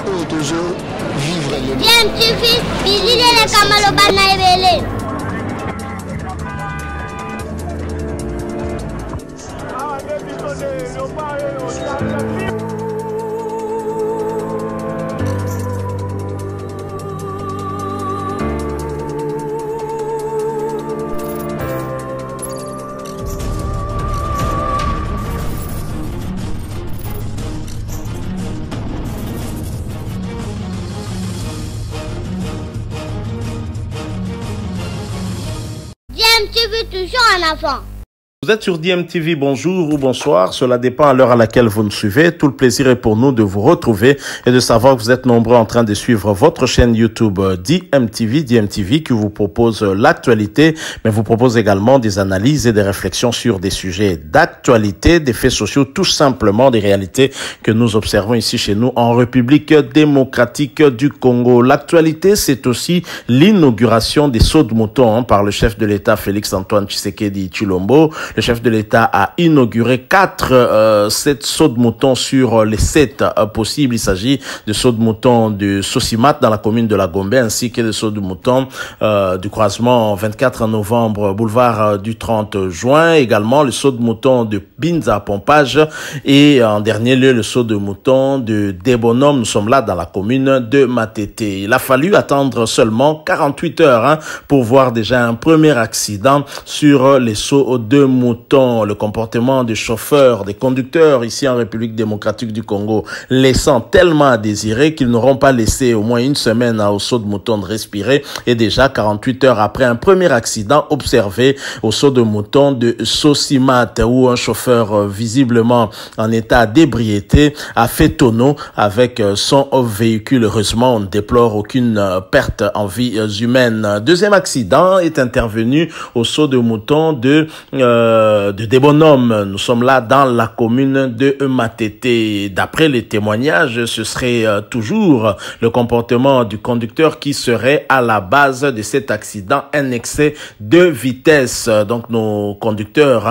Bien, tu fils, visitez les Kamalobana et Bélé. Tu veux toujours un enfant. Vous êtes sur DMTV, bonjour ou bonsoir, cela dépend à l'heure à laquelle vous nous suivez. Tout le plaisir est pour nous de vous retrouver et de savoir que vous êtes nombreux en train de suivre votre chaîne YouTube DMTV qui vous propose l'actualité, mais vous propose également des analyses et des réflexions sur des sujets d'actualité, des faits sociaux, tout simplement des réalités que nous observons ici chez nous en République démocratique du Congo. L'actualité, c'est aussi l'inauguration des sauts de mouton par le chef de l'État Félix-Antoine Tshisekedi Tshilombo. Le chef de l'État a inauguré 4 sauts de mouton sur les 7 possibles. Il s'agit de sauts de mouton de Sosimat dans la commune de la Gombe ainsi que de sauts de mouton du croisement 24 novembre, boulevard du 30 juin. Également le saut de mouton de Binza Pompage et en dernier lieu le saut de mouton de Debonom. Nous sommes là dans la commune de Matete. Il a fallu attendre seulement 48 heures pour voir déjà un premier accident sur les sauts de mouton. Le comportement des chauffeurs, des conducteurs ici en République démocratique du Congo laissant tellement à désirer qu'ils n'auront pas laissé au moins une semaine au saut de mouton de respirer et déjà 48 heures après un premier accident observé au saut de mouton de Sosimat où un chauffeur visiblement en état d'ébriété a fait tonneau avec son véhicule. Heureusement, on ne déplore aucune perte en vies humaines. Deuxième accident est intervenu au saut de mouton de Debonom. Nous sommes là dans la commune de Matete. D'après les témoignages, ce serait toujours le comportement du conducteur qui serait à la base de cet accident, un excès de vitesse. Donc nos conducteurs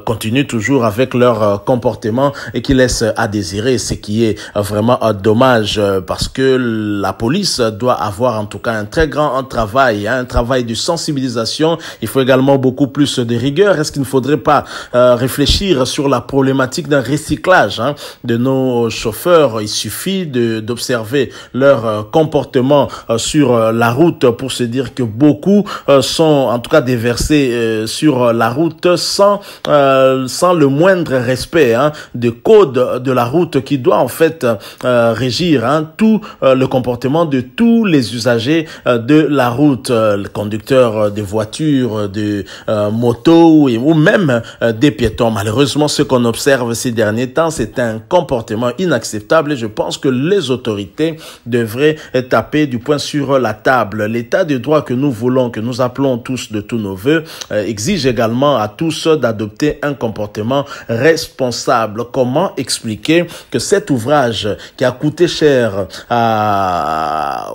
continuent toujours avec leur comportement et qui laisse à désirer, ce qui est vraiment dommage parce que la police doit avoir en tout cas un très grand travail, un travail de sensibilisation. Il faut également beaucoup plus de rigueur. Est-ce qu'il ne faudrait pas réfléchir sur la problématique d'un recyclage de nos chauffeurs? Il suffit d'observer leur comportement sur la route pour se dire que beaucoup sont en tout cas déversés sur la route sans le moindre respect des codes de la route qui doit en fait régir tout le comportement de tous les usagers de la route, le conducteur de voitures, de motos ou même des piétons. Malheureusement, ce qu'on observe ces derniers temps, c'est un comportement inacceptable et je pense que les autorités devraient taper du poing sur la table. L'état de droit que nous voulons, que nous appelons tous de tous nos voeux, exige également à tous d'adopter un comportement responsable. Comment expliquer que cet ouvrage qui a coûté cher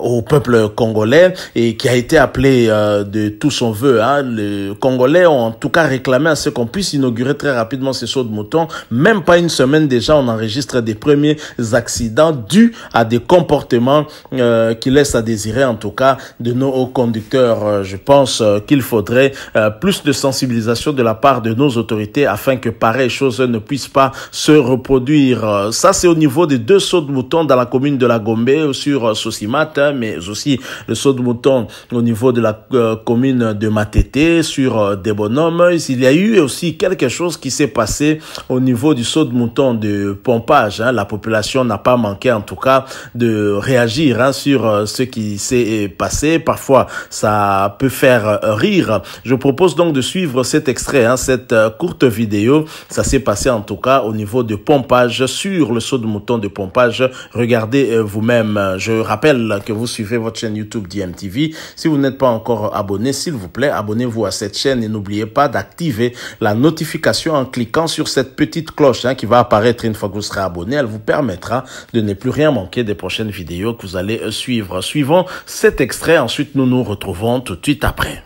au peuple congolais et qui a été appelé de tout son vœu, les Congolais ont en tout cas réclamé à ce qu'on puisse inaugurer très rapidement ces sauts de mouton. Même pas une semaine déjà, on enregistre des premiers accidents dus à des comportements qui laissent à désirer en tout cas de nos conducteurs. Je pense qu'il faudrait plus de sensibilisation de la part de nos autorités afin que pareilles choses ne puissent pas se reproduire. Ça, c'est au niveau des 2 sauts de mouton dans la commune de la Gombe sur Sosimat, mais aussi le saut de mouton au niveau de la commune de Matete sur Debonom. Il y a eu aussi quelque chose qui s'est passé au niveau du saut de mouton de Pompage. La population n'a pas manqué en tout cas de réagir sur ce qui s'est passé. Parfois, ça peut faire rire. Je propose donc de suivre cet extrait, cette courte vidéo. Ça s'est passé en tout cas au niveau de Pompage, sur le saut de mouton de Pompage. Regardez vous-même. Je rappelle que vous suivez votre chaîne YouTube DMTV. Si vous n'êtes pas encore abonné, s'il vous plaît, abonnez-vous à cette chaîne et n'oubliez pas d'activer la notification en cliquant sur cette petite cloche qui va apparaître une fois que vous serez abonné. Elle vous permettra de ne plus rien manquer des prochaines vidéos que vous allez suivre. Suivons cet extrait, ensuite nous nous retrouvons tout de suite après.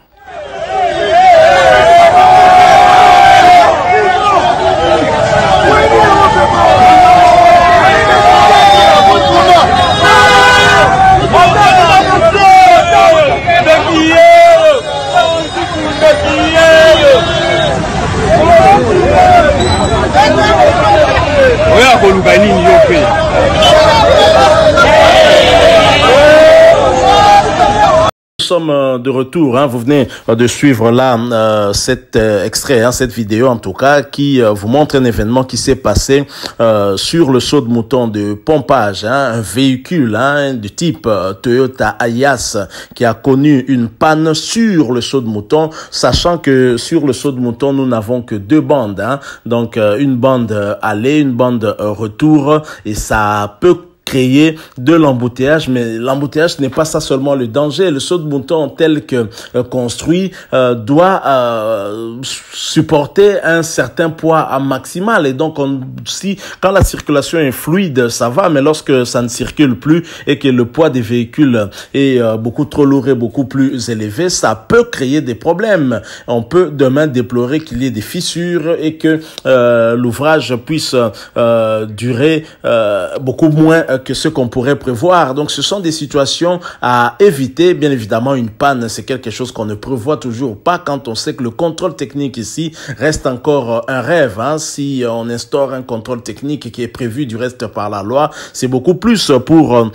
appui. Nous sommes de retour, hein. Vous venez de suivre là cet extrait, hein, cette vidéo en tout cas, qui vous montre un événement qui s'est passé sur le saut de mouton de pompage, hein, un véhicule du type Toyota Ayas qui a connu une panne sur le saut de mouton, sachant que sur le saut de mouton nous n'avons que deux bandes, hein, donc une bande aller, une bande retour, et ça peut créer de l'embouteillage, mais l'embouteillage n'est pas ça seulement le danger. Le saut de mouton tel que construit doit supporter un certain poids maximal, et donc quand la circulation est fluide, ça va, mais lorsque ça ne circule plus et que le poids des véhicules est beaucoup trop lourd et beaucoup plus élevé, ça peut créer des problèmes. On peut demain déplorer qu'il y ait des fissures et que l'ouvrage puisse durer beaucoup moins que ce qu'on pourrait prévoir. Donc, ce sont des situations à éviter. Bien évidemment, une panne, c'est quelque chose qu'on ne prévoit toujours pas quand on sait que le contrôle technique ici reste encore un rêve, hein. Si on instaure un contrôle technique qui est prévu du reste par la loi, c'est beaucoup plus pour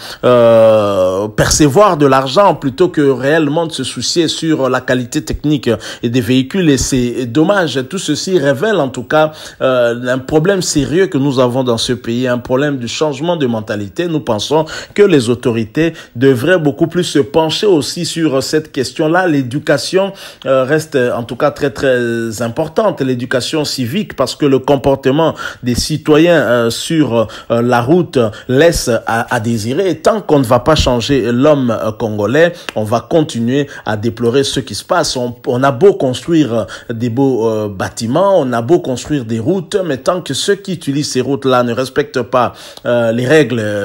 percevoir de l'argent plutôt que réellement de se soucier sur la qualité technique et des véhicules, et c'est dommage. Tout ceci révèle en tout cas un problème sérieux que nous avons dans ce pays, un problème de changement de mentalité. Nous pensons que les autorités devraient beaucoup plus se pencher aussi sur cette question-là. L'éducation reste en tout cas très très importante, l'éducation civique, parce que le comportement des citoyens sur la route laisse à désirer. Et tant qu'on ne va pas changer l'homme congolais, on va continuer à déplorer ce qui se passe. On a beau construire des beaux bâtiments, on a beau construire des routes, mais tant que ceux qui utilisent ces routes-là ne respectent pas les règles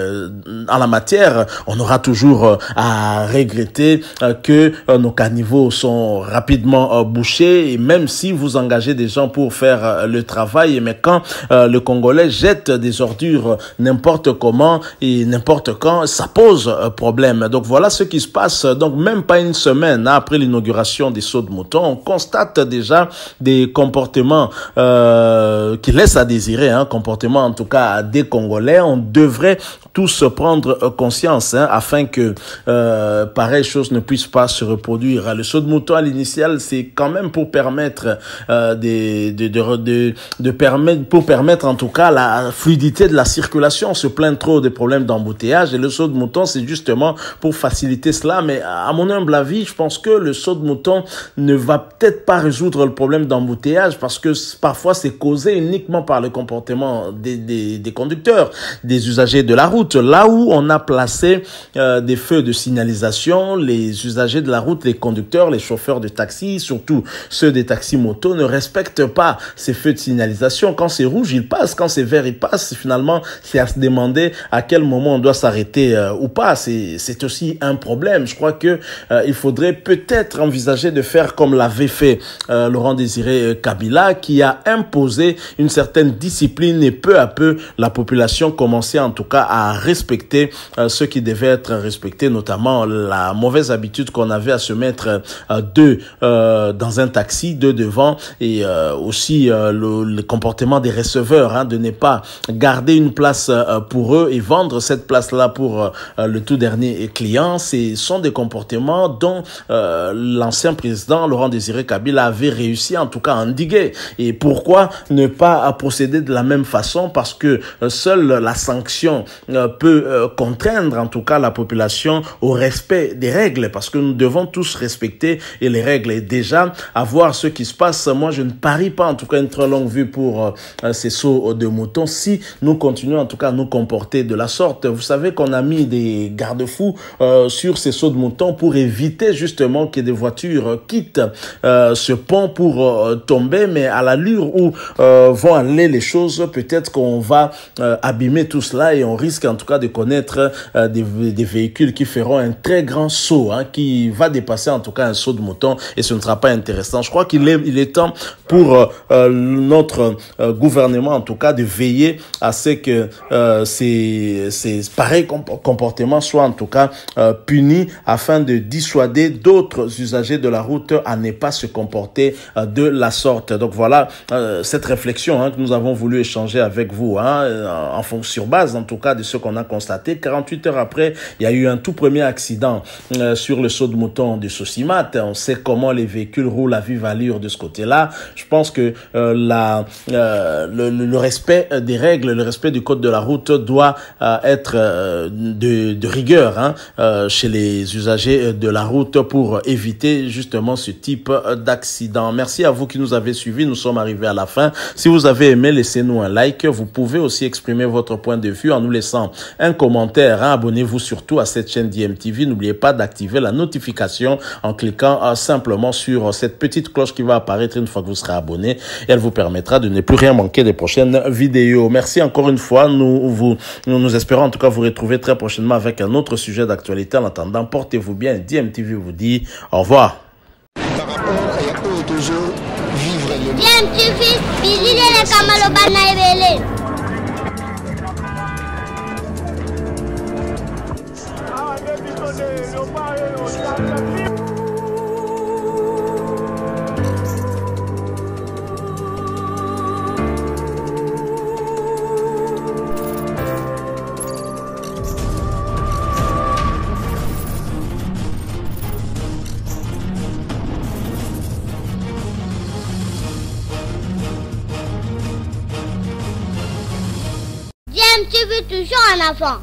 en la matière, on aura toujours à regretter que nos caniveaux sont rapidement bouchés, et même si vous engagez des gens pour faire le travail, mais quand le Congolais jette des ordures n'importe comment et n'importe quand, ça pose problème. Donc voilà ce qui se passe. Donc même pas une semaine après l'inauguration des sauts de mouton, on constate déjà des comportements qui laissent à désirer, hein, comportements en tout cas des Congolais. On devrait tous prendre conscience, hein, afin que pareille chose ne puisse pas se reproduire. Le saut de mouton à l'initial, c'est quand même pour permettre pour permettre en tout cas la fluidité de la circulation. On se plaint trop des problèmes d'embouteillage, et le saut de mouton, c'est justement pour faciliter cela. Mais à mon humble avis, je pense que le saut de mouton ne va peut-être pas résoudre le problème d'embouteillage, parce que parfois c'est causé uniquement par le comportement des conducteurs, des usagers de la route. Là où on a placé des feux de signalisation, les usagers de la route, les conducteurs, les chauffeurs de taxi, surtout ceux des taxis motos, ne respectent pas ces feux de signalisation. Quand c'est rouge, ils passent. Quand c'est vert, ils passent. Finalement, c'est à se demander à quel moment on doit s'arrêter ou pas. C'est aussi un problème. Je crois que il faudrait peut-être envisager de faire comme l'avait fait Laurent Désiré Kabila, qui a imposé une certaine discipline, et peu à peu, la population commençait en tout cas à respecter ce qui devait être respecté, notamment la mauvaise habitude qu'on avait à se mettre deux dans un taxi, deux devant, et aussi le comportement des receveurs, hein, de ne pas garder une place pour eux et vendre cette place-là pour le tout dernier client. Ce sont des comportements dont l'ancien président Laurent Désiré Kabila avait réussi en tout cas à endiguer. Et pourquoi ne pas procéder de la même façon? Parce que seule la sanction peut contraindre en tout cas la population au respect des règles, parce que nous devons tous respecter et les règles. Et déjà, à voir ce qui se passe, moi je ne parie pas en tout cas une très longue vue pour ces sauts de moutons si nous continuons en tout cas à nous comporter de la sorte. Vous savez qu'on a mis des garde-fous sur ces sauts de moutons pour éviter justement que des voitures quittent ce pont pour tomber, mais à l'allure où vont aller les choses, peut-être qu'on va abîmer tout cela, et on risque en tout cas de connaître des véhicules qui feront un très grand saut, hein, qui va dépasser en tout cas un saut de mouton, et ce ne sera pas intéressant. Je crois qu'il est temps pour notre gouvernement en tout cas de veiller à ce que ces pareils comportements soient en tout cas punis, afin de dissuader d'autres usagers de la route à ne pas se comporter de la sorte. Donc voilà cette réflexion, hein, que nous avons voulu échanger avec vous, hein, sur base en tout cas de ce qu'on a constaté. 48 heures après, il y a eu un tout premier accident sur le saut de mouton de Sosimat. On sait comment les véhicules roulent à vive allure de ce côté-là. Je pense que le respect des règles, le respect du code de la route doit être de rigueur, hein, chez les usagers de la route, pour éviter justement ce type d'accident. Merci à vous qui nous avez suivis. Nous sommes arrivés à la fin. Si vous avez aimé, laissez-nous un like. Vous pouvez aussi exprimer votre point de vue en nous laissant un commentaire, hein. Abonnez-vous surtout à cette chaîne d'IMTV. N'oubliez pas d'activer la notification en cliquant simplement sur cette petite cloche qui va apparaître une fois que vous serez abonné, et elle vous permettra de ne plus rien manquer des prochaines vidéos. Merci encore une fois. Nous espérons en tout cas vous retrouver très prochainement avec un autre sujet d'actualité. En attendant, portez-vous bien. DMTV vous dit au revoir. Par rapport aux autres jeux, vivre le DMTV, Billy Kamalo Banaibele. DMTV toujours en avant.